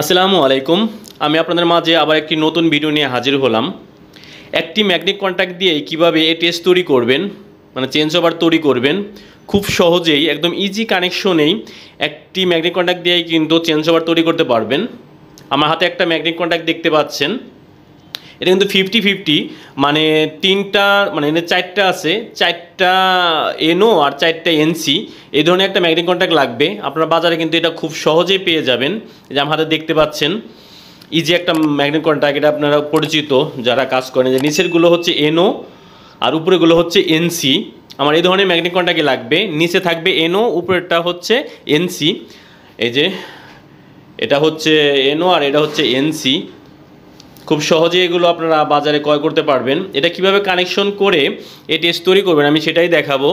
আসসালামু আলাইকুম। আমি আপনাদের মাঝে আবার একটি নতুন ভিডিও নিয়ে হাজির হলাম। একটি ম্যাগনেটিক কন্ট্যাক্ট দিয়ে কিভাবে ATS তৈরি করবেন, মানে চেঞ্জ ওভার তৈরি করবেন খুব সহজেই, একদম ইজি কানেকশনেই একটি ম্যাগনেটিক কন্ট্যাক্ট দিয়েই কিন্তু চেঞ্জ ওভার তৈরি করতে পারবেন। আমার হাতে একটা ম্যাগনেটিক কন্ট্যাক্ট দেখতে পাচ্ছেন, এটা কিন্তু 50-50, মানে তিনটা, মানে এখানে চারটা আছে, চারটা এনও আর চারটা এনসি, এই ধরনের একটা ম্যাগনেটিক কন্ট্যাক্ট লাগবে। আপনারা বাজারে কিন্তু এটা খুব সহজেই পেয়ে যাবেন। এই যে আমার হাতে দেখতে পাচ্ছেন ইজি একটা ম্যাগনেটিক কন্ট্যাক্ট, এটা আপনারা পরিচিত যারা কাজ করেন, যে নিচেরগুলো হচ্ছে এনও আর উপরেগুলো হচ্ছে এনসি। আমার এই ধরনের ম্যাগনেটিক কন্ট্যাক্টই লাগবে। নিচে থাকবে এনও, উপরেরটা হচ্ছে এনসি। এই যে এটা হচ্ছে এনও আর এটা হচ্ছে এনসি। খুব সহজে এগুলো আপনারা বাজারে ক্রয় করতে পারবেন। এটা কিভাবে কানেকশন করে ATS তৈরি করবেন আমি সেটাই দেখাবো।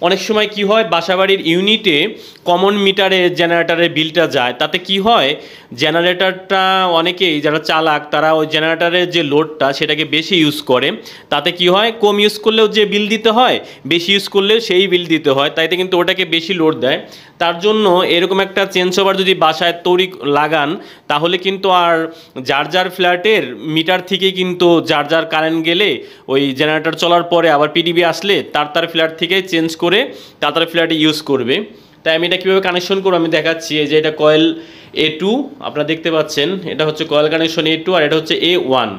অনেক সময় কি হয়, বাসাবাড়ির ইউনিটে কমন মিটারে জেনারেটরের বিলটা যায়, তাতে কি হয়, জেনারেটরটা অনেকেই যারা চালাক তারা ওই জেনারেটরের যে লোডটা সেটাকে বেশি ইউজ করে। তাতে কি হয়, কম ইউজ করলেও যে বিল দিতে হয়, বেশি ইউজ করলেও সেই বিল দিতে হয়, তাইতে কিন্তু ওটাকে বেশি লোড দেয়। তার জন্য এরকম একটা চেঞ্জ ওভার যদি বাসায় তৈরি লাগান, তাহলে কিন্তু আর যার যার ফ্ল্যাটের মিটার থেকে কিন্তু যার যার কারেন্ট গেলে ওই জেনারেটর চলার পরে আবার পিডিবি আসলে তার ফ্ল্যাট থেকে চেঞ্জ করে তার ফ্ল্যাটে ইউজ করবে। তাই আমি এটা কীভাবে কানেকশন করবো আমি দেখাচ্ছি। এই যে এটা কয়েল A2 আপনারা দেখতে পাচ্ছেন, এটা হচ্ছে কয়েল কানেকশন A2 আর এটা হচ্ছে A1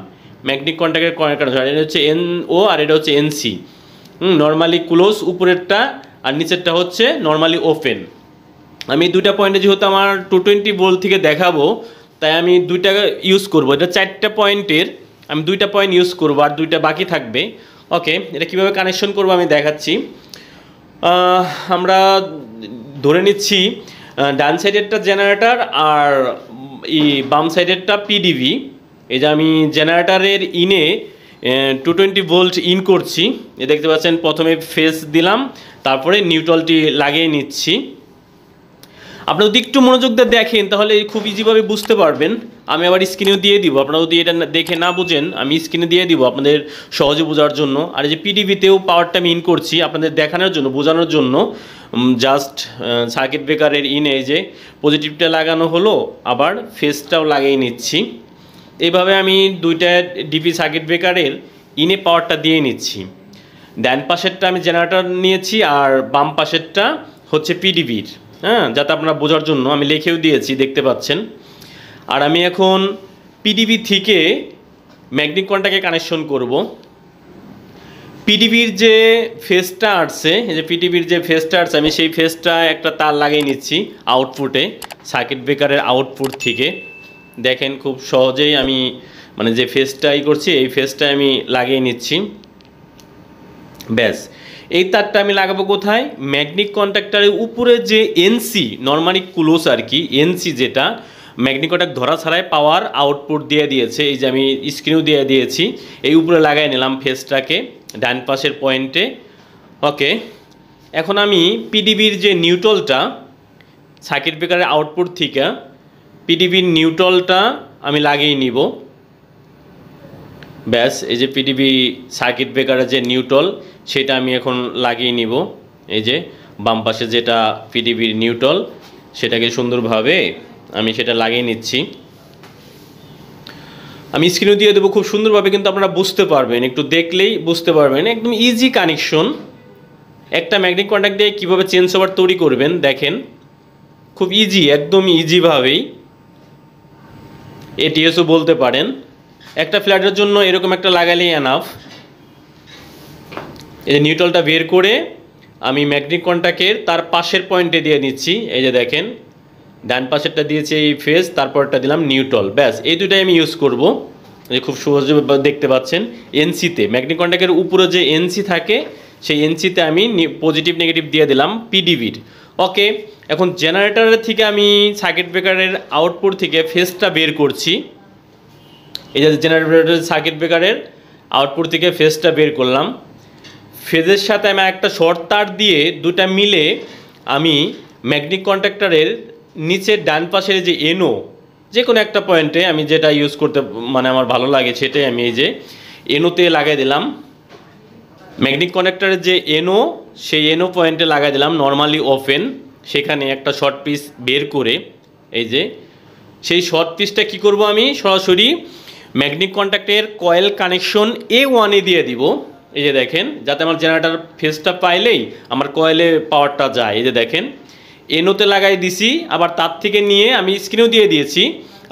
ম্যাগনেটিক কন্ট্যাক্টের কয়েল কানেকশন। এটা হচ্ছে NO আর এটা হচ্ছে NC। নর্মালি ক্লোজ উপরেরটা আর নিচেরটা হচ্ছে নর্মালি ওপেন। আমি দুইটা পয়েন্টে যেহেতু আমার 220 ভোল্ট থেকে দেখাবো, তাই আমি দুইটা ইউজ করব। এটা চারটা পয়েন্টের, আমি দুইটা পয়েন্ট ইউজ করব আর দুইটা বাকি থাকবে। ওকে, এটা কিভাবে কানেকশন করব আমি দেখাচ্ছি। আমরা ধরে নিচ্ছি ডান সাইডেরটা জেনারেটর আর বাম সাইডেরটা পিডিবি। এই যে আমি জেনারেটরের ইনে 220 ভোল্ট ইন করছি। এ দেখতে পাচ্ছেন প্রথমে ফেজ দিলাম, তারপরে নিউট্রালটি লাগিয়ে নিচ্ছি। আপনারা যদি একটু মনোযোগ দিয়ে দেখেন তাহলে খুব ইজিভাবে বুঝতে পারবেন। আমি আবার স্ক্রিনেও দিয়ে দিব, আপনারা যদি এটা দেখে না বুঝেন আমি স্ক্রিনে দিয়ে দিব আপনাদের সহজে বোঝার জন্য। আর এই যে পিডিবিতেও পাওয়ারটা আমি ইন করছি আপনাদের দেখানোর জন্য, বোঝানোর জন্য। জাস্ট সার্কিট ব্রেকারের ইনে এই যে পজিটিভটা লাগানো হলো, আবার ফেজটাও লাগিয়ে নিচ্ছি। এইভাবে আমি দুইটা ডিপি সার্কিট ব্রেকারের ইনে পাওয়ারটা দিয়ে নিচ্ছি। ডান পাশেরটা আমি জেনারেটর নিয়েছি আর বাম পাশেরটা হচ্ছে পিডিবির, হ্যাঁ, যাতে আপনারা বোঝার জন্য আমি লিখেও দিয়েছি, দেখতে পাচ্ছেন। আর আমি এখন পিডিবি থেকে ম্যাগনেটিক কন্ট্যাক্টে কানেকশন করব। পিডিবির যে ফেজটা আসছে, এই যে পিডিবির যে ফেজটা আসছে, আমি সেই ফেজটা একটা তার লাগিয়ে নিচ্ছি আউটপুটে, সার্কিট ব্রেকারের আউটপুট থেকে। দেখেন খুব সহজেই আমি মানে যে ফেজটাই করছি এই ফেজটা আমি লাগিয়ে নিচ্ছি। ব্যাস, এই তারটা আমি লাগাবো কোথায়, ম্যাগনেটিক কন্ট্যাক্টরের উপরে যে এনসি, নর্মালি ক্লোজ আর কি, এনসি যেটা ম্যাগনেটিক কন্ট্যাক্ট ধরা ছাড়াই পাওয়ার আউটপুট দিয়ে দিয়েছে। এই যে আমি স্ক্রিনেও দিয়ে দিয়েছি, এই উপরে লাগাই নিলাম ফেজটাকে ডান পাশের পয়েন্টে। ওকে, এখন আমি পিডিবির যে নিউট্রালটা সার্কিট ব্রেকারের আউটপুট থেকে পিডিবির নিউট্রালটা আমি লাগিয়ে নিব। ব্যাস, এই যে পিডিবি সার্কিট ব্রেকারের যে নিউট্রাল সেটা আমি এখন লাগিয়ে নিব। এই যে বাম পাশে যেটা পিডিবির নিউট্রাল সেটাকে সুন্দরভাবে আমি সেটা লাগিয়ে নিচ্ছি। আমি স্ক্রিনে দিয়ে দেবো খুব সুন্দরভাবে, কিন্তু আপনারা বুঝতে পারবেন, একটু দেখলেই বুঝতে পারবেন। একদম ইজি কানেকশন, একটা ম্যাগনেটিক কন্ট্যাক্ট দিয়ে কীভাবে চেঞ্জ ওভার তৈরি করবেন দেখেন, খুব ইজি, একদম ইজিভাবেই। ATSও বলতে পারেন। একটা ফ্ল্যাটের জন্য এরকম একটা লাগালেই এনাফ। এই যে নিউট্রালটা বের করে আমি ম্যাগনেটিক কন্ট্যাক্টের তার পাশের পয়েন্টে দিয়ে নিচ্ছি। এই যে দেখেন ডান পাশেরটা দিয়েছি এই ফেজ, তারপরটা দিলাম নিউট্রাল। ব্যাস, এই দুটাই আমি ইউজ করব। এই খুব সহজে দেখতে পাচ্ছেন এনসিতে, ম্যাগনেটিক কন্ট্যাক্টের উপরে যে এনসি থাকে সেই এনসিতে আমি পজিটিভ নেগেটিভ দিয়ে দিলাম পিডিবির। ওকে, এখন জেনারেটরের থেকে আমি সার্কিট ব্রেকারের আউটপুট থেকে ফেজটা বের করছি। এই যে জেনারেটরের সার্কিট ব্রেকারের আউটপুট থেকে ফেজটা বের করলাম। ফেজের সাথে আমি একটা শর্ট তার দিয়ে দুটা মিলে আমি ম্যাগনেটিক কন্ট্যাক্টরের নিচের ডান পাশের যে এনও, যে কোনো একটা পয়েন্টে আমি যেটা ইউজ করতে মানে আমার ভালো লাগে সেটাই আমি এই যে এনওতে লাগাই দিলাম। ম্যাগনেটিক কন্ট্যাক্টরের যে এনও সেই এনও পয়েন্টে লাগাই দিলাম নর্মালি ওপেন, সেখানে একটা শর্ট পিস বের করে এই যে সেই শর্ট পিসটা কী করব, আমি সরাসরি ম্যাগনেটিক কন্ট্যাক্টের কয়েল কানেকশন A1-এ দিয়ে দিব। এই যে দেখেন, যাতে আমার জেনারেটর ফেজটা পাইলেই আমার কয়েলে পাওয়ারটা যায়। এই যে দেখেন, এনোতে লাগাই দিছি, আবার তার থেকে নিয়ে আমি স্ক্রিনেও দিয়ে দিয়েছি,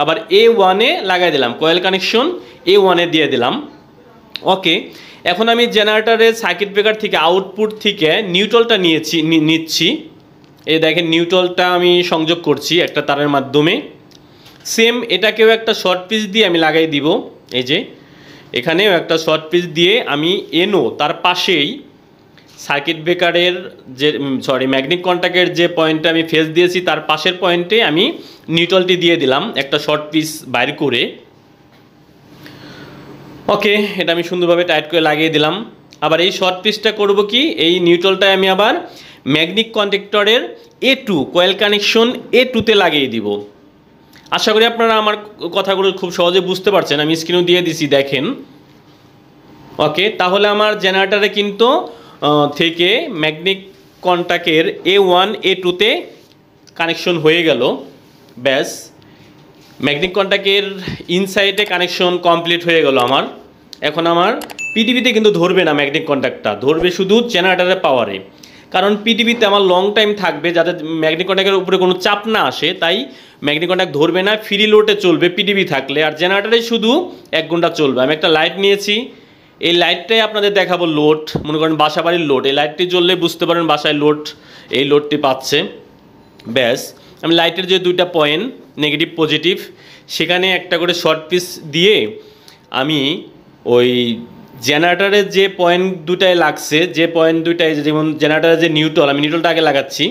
আবার A1-এ লাগাই দিলাম, কয়েল কানেকশন A1-এ দিয়ে দিলাম। ওকে, এখন আমি জেনারেটরের সার্কিট ব্রেকার থেকে আউটপুট থেকে নিউট্রালটা নিচ্ছি। এই দেখেন, নিউট্রালটা আমি সংযোগ করছি একটা তারের মাধ্যমে। সেম এটাকেও একটা শর্ট পিস দিয়ে আমি লাগাই দিব। এই যে এখানেও একটা শর্ট পিস দিয়ে আমি এনো তার পাশেই সার্কিট ব্রেকারের যে ম্যাগনেটিক কন্ট্যাক্টের যে পয়েন্টে আমি ফেজ দিয়েছি তার পাশের পয়েন্টে আমি নিউট্রালটি দিয়ে দিলাম একটা শর্ট পিস বাইর করে। ওকে, এটা আমি সুন্দরভাবে টাইট করে লাগিয়ে দিলাম। আবার এই শর্ট পিসটা করব কি, এই নিউট্রালটায় আমি আবার ম্যাগনেটিক কন্ডাক্টরের A2 কয়েল কানেকশন A2-তে লাগিয়ে দিব। আশা করি আপনারা আমার কথাগুলো খুব সহজে বুঝতে পারছেন, আমি স্ক্রিনও দিয়ে দিছি দেখেন। ওকে, তাহলে আমার জেনারেটরে কিন্তু থেকে ম্যাগনেটিক কন্ট্যাক্টের A1 A2-তে কানেকশন হয়ে গেল। ব্যাস, ম্যাগনেটিক কন্ট্যাক্টের ইনসাইডে কানেকশন কমপ্লিট হয়ে গেল আমার। এখন আমার পিডিবিতে কিন্তু ধরবে না, ম্যাগনেটিক কন্ট্যাক্টটা ধরবে শুধু জেনারেটরের পাওয়ারে। কারণ পিডিবিতে আমার লং টাইম থাকবে, যাতে ম্যাগনেটিক কন্ট্যাক্টের উপরে কোনো চাপ না আসে, তাই ম্যাগনেটিক কন্ট্যাক্ট ধরবে না, ফ্রি লোডে চলবে পিডিবি থাকলে। আর জেনারেটরে শুধু 1 ঘন্টা চলবে। আমি একটা লাইট নিয়েছি, এই লাইটটাই আপনাদের দেখাবো লোড, মনে করেন বাসা বাড়ির লোড। এই লাইটটি জ্বললে বুঝতে পারেন বাসায় লোড, এই লোডটি পাচ্ছে। ব্যাস, আমি লাইটের যে 2টা পয়েন্ট নেগেটিভ পজিটিভ, সেখানে একটা করে শর্ট পিস দিয়ে আমি ওই জেনারেটরের যে পয়েন্ট 2টায় লাগছে, যে পয়েন্ট 2টায়, যেমন জেনারেটরের যে নিউট্রাল, আমি নিউট্রালটা আগে লাগাচ্ছি।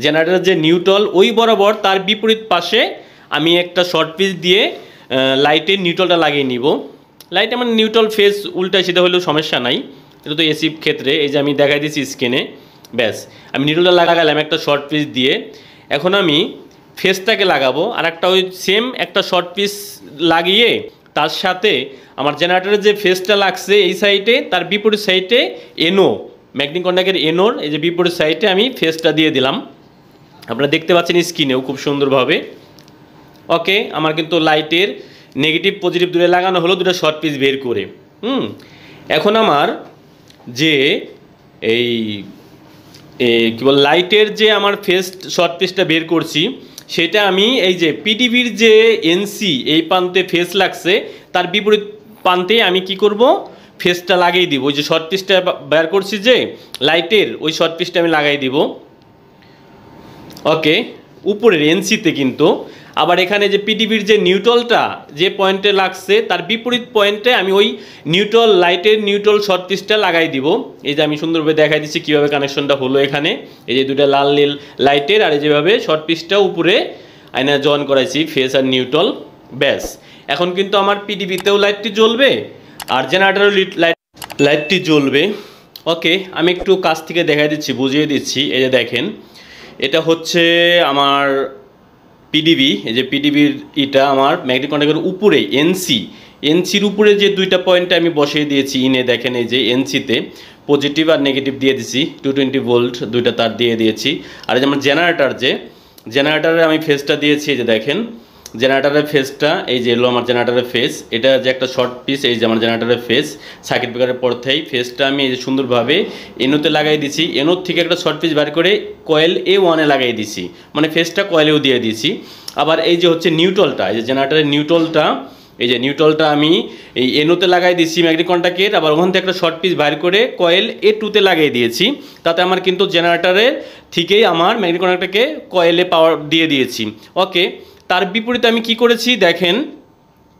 জেনারেটরের যে নিউট্রাল ওই বরাবর তার বিপরীত পাশে আমি একটা শর্ট পিস দিয়ে লাইটের নিউট্রালটা লাগিয়ে নিব। লাইট আমার নিউট্রাল ফেজ উল্টা সিধা হলেও সমস্যা নাই, এটা তো এসি ক্ষেত্রে। এই যে আমি দেখাই দিচ্ছি স্ক্রিনে। ব্যাস, আমি নিউট্রালটা লাগালাম একটা শর্ট পিস দিয়ে। এখন আমি ফেজটাকে লাগাবো, আর একটা ওই সেম একটা শর্ট পিস লাগিয়ে তার সাথে আমার জেনারেটরের যে ফেজটা লাগছে এই সাইডে, তার বিপরীত সাইডে এনো, ম্যাগনেটিক কন্ট্যাক্টের এনোর এই যে বিপরীত সাইডে আমি ফেজটা দিয়ে দিলাম। আপনারা দেখতে পাচ্ছেন স্ক্রিনেও খুব সুন্দরভাবে। ওকে, আমার কিন্তু লাইটের নেগেটিভ পজিটিভ দূরে লাগানো হলো 2টা শর্ট পিস বের করে। এখন আমার যে এই কী বল লাইটের যে আমার ফেজ শর্ট পিসটা বের করছি, সেটা আমি এই যে পিডিবির যে এনসি এই প্রান্তে ফেজ লাগছে তার বিপরীত প্রান্তে আমি কি করব, ফেজটা লাগিয়ে দিব। ওই যে শর্ট পিসটা বের করছি যে লাইটের, ওই শর্ট পিসটা আমি লাগাই দিব। ওকে, উপরের এনসিতে কিন্তু। আবার এখানে যে পিডিবির যে নিউট্রালটা যে পয়েন্টে লাগছে তার বিপরীত পয়েন্টে আমি ওই নিউট্রাল লাইটের নিউট্রাল শর্ট পিসটা লাগাই দিব। এই যে আমি সুন্দরভাবে দেখাই দিচ্ছি কীভাবে কানেকশনটা হলো। এখানে এই যে 2টা লাল নীল লাইটের, আর যেভাবে শর্ট পিসটা উপরে আয়না জয়েন করাইছি ফেজ আর নিউট্রাল। ব্যাস, এখন কিন্তু আমার পিডিবিতেও লাইটটি জ্বলবে আর জেনারেটরেও লাইটটি জ্বলবে। ওকে, আমি একটু কাছ থেকে দেখাই দিচ্ছি, বুঝিয়ে দিচ্ছি। এই যে দেখেন, এটা হচ্ছে আমার পিডিবি। এই যে পিডিবির এটা আমার ম্যাগনেটিক কন্ট্যাক্টের উপরে এনসির উপরে যে 2টা পয়েন্ট আমি বসিয়ে দিয়েছি ইনে। দেখেন এই যে এনসিতে পজিটিভ আর নেগেটিভ দিয়ে দিয়েছি, 220 ভোল্ট 2টা তার দিয়ে দিয়েছি। আর যেমন জেনারেটরের আমি ফেজটা দিয়েছি। এই যে দেখেন জেনারেটরের ফেজটা, এই যে এলো আমার জেনারেটরের ফেজ। এটা যে একটা শর্ট পিস, এই যে আমার জেনারেটরের ফেজ সার্কিট ব্রেকারের পরতেই ফেজটা আমি এই যে সুন্দরভাবে এনোতে লাগাই দিছি। এনোর থেকে একটা শর্ট পিস বার করে কয়েল A1-এ লাগাই দিছি, মানে ফেজটা কয়েলেও দিয়ে দিয়েছি। আবার এই যে হচ্ছে নিউট্রালটা, এই যে জেনারেটরের নিউট্রালটা, এই যে নিউট্রালটা আমি এই এনোতে লাগাই দিয়েছি ম্যাগনেটিক কন্ট্যাক্টের। আবার ওখান থেকে একটা শর্ট পিস বার করে কয়েল A2-তে লাগিয়ে দিয়েছি। তাতে আমার কিন্তু জেনারেটরের থেকেই আমার ম্যাগনেটিক কন্ট্যাক্টকে কয়েলে পাওয়ার দিয়ে দিয়েছি। ওকে, তার বিপরীতে আমি কি করেছি দেখেন,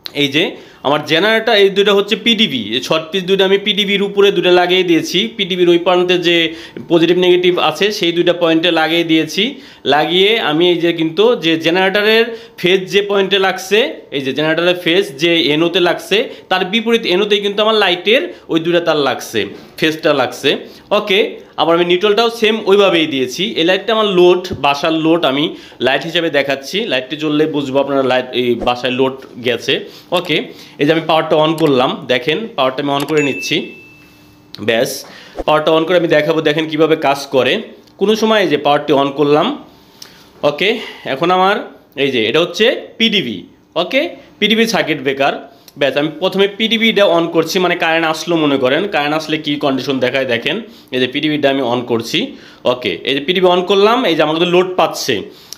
এই যে আমার জেনারেটর এই 2টা হচ্ছে পিডিবি, শর্ট পিস 2টা আমি পিডিবির উপরে 2টা লাগিয়ে দিয়েছি। পিডিবির ওই প্রান্তে যে পজিটিভ নেগেটিভ আছে সেই 2টা পয়েন্টে লাগিয়ে দিয়েছি। লাগিয়ে আমি এই যে কিন্তু যে জেনারেটরের ফেজ যে পয়েন্টে লাগছে, এই যে জেনারেটরের ফেজ যে এনোতে লাগছে তার বিপরীত এনোতেই কিন্তু আমার লাইটের ওই 2টা তার লাগছে, ফেজটা লাগছে। ওকে, আবার আমি নিউট্রালটাও সেম ওইভাবেই দিয়েছি। এই লাইটটা আমার লোড, বাসার লোড আমি লাইট হিসেবে দেখাচ্ছি। লাইটটি জ্বললে বুঝবো আপনারা লাইট এই বাসায় লোড গেছে। ওকে, এই যে আমি পাওয়ারটা অন করলাম, দেখেন পাওয়ারটা আমি অন করে নিচ্ছি। ব্যাস, পাওয়ারটা অন করে আমি দেখাবো দেখেন কিভাবে কাজ করে। কোনো সময় এই যে পাওয়ারটি অন করলাম। ওকে, এখন আমার এই যে এটা হচ্ছে পিডিবি। ওকে, পিডিবি সার্কিট ব্রেকার। ব্যাস, আমি প্রথমে পিডিবিটা অন করছি, মানে কারেন্ট আসলো মনে করেন, কারেন্ট আসলে কি কন্ডিশন দেখায় দেখেন। এই যে পিডিবিটা আমি অন করছি। ওকে, এই যে পিডিবি অন করলাম, এই যে আমার কিন্তু লোড পাচ্ছে,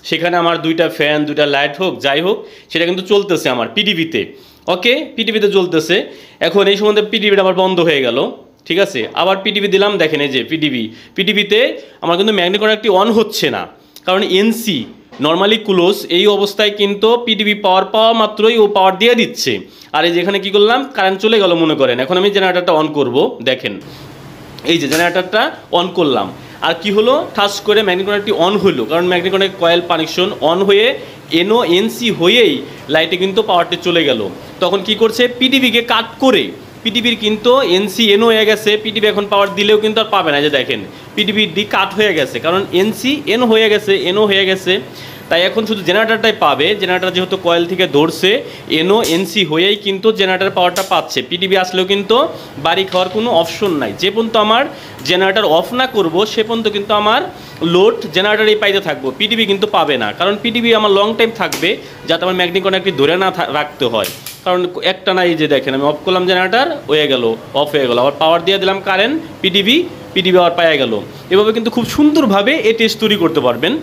সেখানে আমার দুইটা ফ্যান দুইটা লাইট হোক যাই হোক সেটা কিন্তু চলতেছে আমার পিডিবিতে। ওকে, পিডিবিতে চলতেছে। এখন এই সম্বন্ধে পিডিবিটা আবার বন্ধ হয়ে গেল, ঠিক আছে। আবার পিডিবি দিলাম, দেখেন এই যে পিডিবিতে আমার কিন্তু ম্যাগনেটিক কন্ডাক্টরটি অন হচ্ছে না, কারণ এনসি নর্মালি ক্লোজ। এই অবস্থায় কিন্তু পিডিবি পাওয়া মাত্রই ও পাওয়ার দিয়ে দিচ্ছে। আর এই যেখানে কি করলাম, কারেন্ট চলে গেল মনে করেন। এখন আমি জেনারেটরটা অন করব, দেখেন এই যে জেনারেটরটা অন করলাম, আর কি হলো, ঠাস করে ম্যাগনেটিক কন্ডাক্টরটি অন হলো, কারণ magnetic conductor coil connection on হয়ে এনও এনসি হয়েই লাইটে কিন্তু পাওয়ারটি চলে গেল। তখন কি করছে, পিডিবিকে কাট করে, পিডিবির কিন্তু এনসি এনও হয়ে গেছে, পিডিবি এখন পাওয়ার দিলেও কিন্তু আর পাবে না। যে দেখেন পিডিবির ডি কাট হয়ে গেছে, কারণ এনসি এন হয়ে গেছে, এনও হয়ে গেছে, তাই এখন শুধু জেনারেটরটাই পাবে। জেনারেটর যেহেতু কয়েল থেকে ধরছে, এনও এনসি হয়েই কিন্তু জেনারেটর পাওয়ারটা পাচ্ছে। পিডিবি আসলেও কিন্তু বাড়ি খাওয়ার কোনো অপশন নাই। যে পর্যন্ত আমার জেনারেটর অফ না করব সে পর্যন্ত কিন্তু আমার লোড জেনারেটরেই পাইতে থাকবো, পিডিবি কিন্তু পাবে না। কারণ পিডিবি আমার লং টাইম থাকবে, যাতে আমার ম্যাগনেটিক কন্ডাক্টরটি ধরে না রাখতে হয়। কারণ একটা না, এই যে দেখেন আমি অফ করলাম জেনারেটর, হয়ে গেল, অফ হয়ে গেল, আবার পাওয়ার দিয়ে দিলাম কারেন্ট, পিডিবি আবার পাওয়া গেল। এভাবে কিন্তু খুব সুন্দরভাবে ATS তৈরি করতে পারবেন।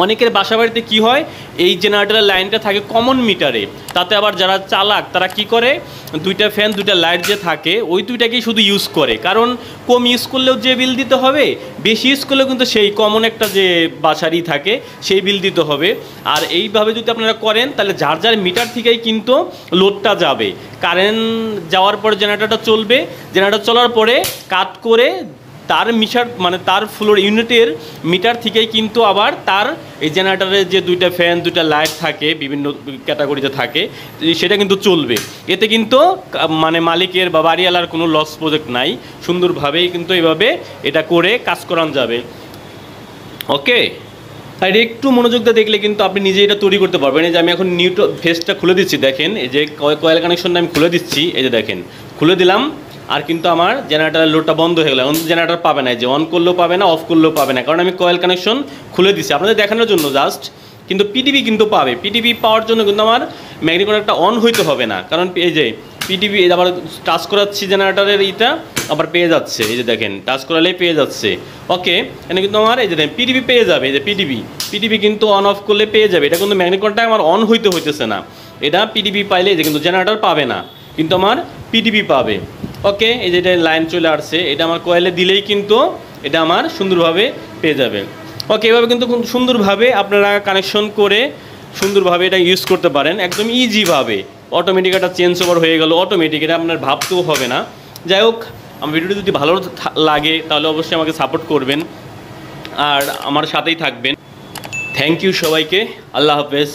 অনেকের বাসা বাড়িতে কী হয়, এই জেনারেটরের লাইনটা থাকে কমন মিটারে, তাতে আবার যারা চালাক তারা কি করে, দুইটা ফ্যান দুইটা লাইট যে থাকে ওই দুইটাকেই শুধু ইউজ করে। কারণ কম ইউজ করলেও যে বিল দিতে হবে, বেশি ইউজ করলেও কিন্তু সেই কমন একটা যে বাসারই থাকে সেই বিল দিতে হবে। আর এইভাবে যদি আপনারা করেন তাহলে যার যার মিটার থেকেই কিন্তু লোডটা যাবে, কারেন্ট যাওয়ার পরে জেনারেটরটা চলবে, জেনারেটর চলার পরে কাট করে তার মিটার মানে তার ফ্লোর ইউনিটের মিটার থেকেই কিন্তু আবার তার এই জেনারেটরের যে দুইটা ফ্যান দুইটা লাইট থাকে বিভিন্ন ক্যাটাগরিতে থাকে সেটা কিন্তু চলবে। এতে কিন্তু মানে মালিকের বা বাড়িওয়ালার কোনো লস প্রজেক্ট নাই, সুন্দরভাবেই কিন্তু এইভাবে এটা করে কাজ করানো যাবে। ওকে, আর একটু মনোযোগ দিয়ে দেখলে কিন্তু আপনি নিজে এটা তৈরি করতে পারবেন। এই যে আমি এখন ফেসটা খুলে দিচ্ছি, দেখেন এই যে কয়েল কানেকশনটা আমি খুলে দিচ্ছি, এই যে দেখেন খুলে দিলাম, আর কিন্তু আমার জেনারেটারের লোডটা বন্ধ হয়ে গেল। এখন জেনারেটর পাবে না, যে অন করলেও পাবে না, অফ করলেও পাবে না, কারণ আমি কয়েল কানেকশন খুলে দিচ্ছি আপনাদের দেখানোর জন্য জাস্ট। কিন্তু পিডিবি কিন্তু পাবে, পিডিবি পাওয়ার জন্য কিন্তু আমার ম্যাগনেটিক কন্ডাক্টরটা অন হইতে হবে না, কারণ এই যে পিডিবি আবার টাচ করাচ্ছি জেনারেটরের এইটা আবার পেয়ে যাচ্ছে, এই যে দেখেন টাচ করালেই পেয়ে যাচ্ছে। ওকে, এখানে কিন্তু আমার এই যে দেখেন পিডিবি পেয়ে যাবে, এই যে পিডিবি কিন্তু অন অফ করলে পেয়ে যাবে। এটা কিন্তু ম্যাগনেটিক কন্ডাক্টর আমার অন হইতেছে না, এটা পিডিবি পাইলে এই যে কিন্তু জেনারেটর পাবে না, কিন্তু আমার পিডিবি পাবে। ওকে, এই যে এটা লাইন চলে আসছে, এটা আমার কয়েলে দিলেই কিন্তু এটা আমার সুন্দরভাবে পেয়ে যাবে। ওকে, এভাবে কিন্তু খুব সুন্দরভাবে আপনারা কানেকশন করে সুন্দরভাবে এটা ইউজ করতে পারেন, একদম ইজিভাবে। অটোমেটিক একটা চেঞ্জ ওভার হয়ে গেল, অটোমেটিক, এটা আপনার ভাবতেও হবে না। যাই হোক, আমার ভিডিওটি যদি ভালো লাগে তাহলে অবশ্যই আমাকে সাপোর্ট করবেন আর আমার সাথেই থাকবেন। থ্যাংক ইউ সবাইকে, আল্লাহ হাফেজ।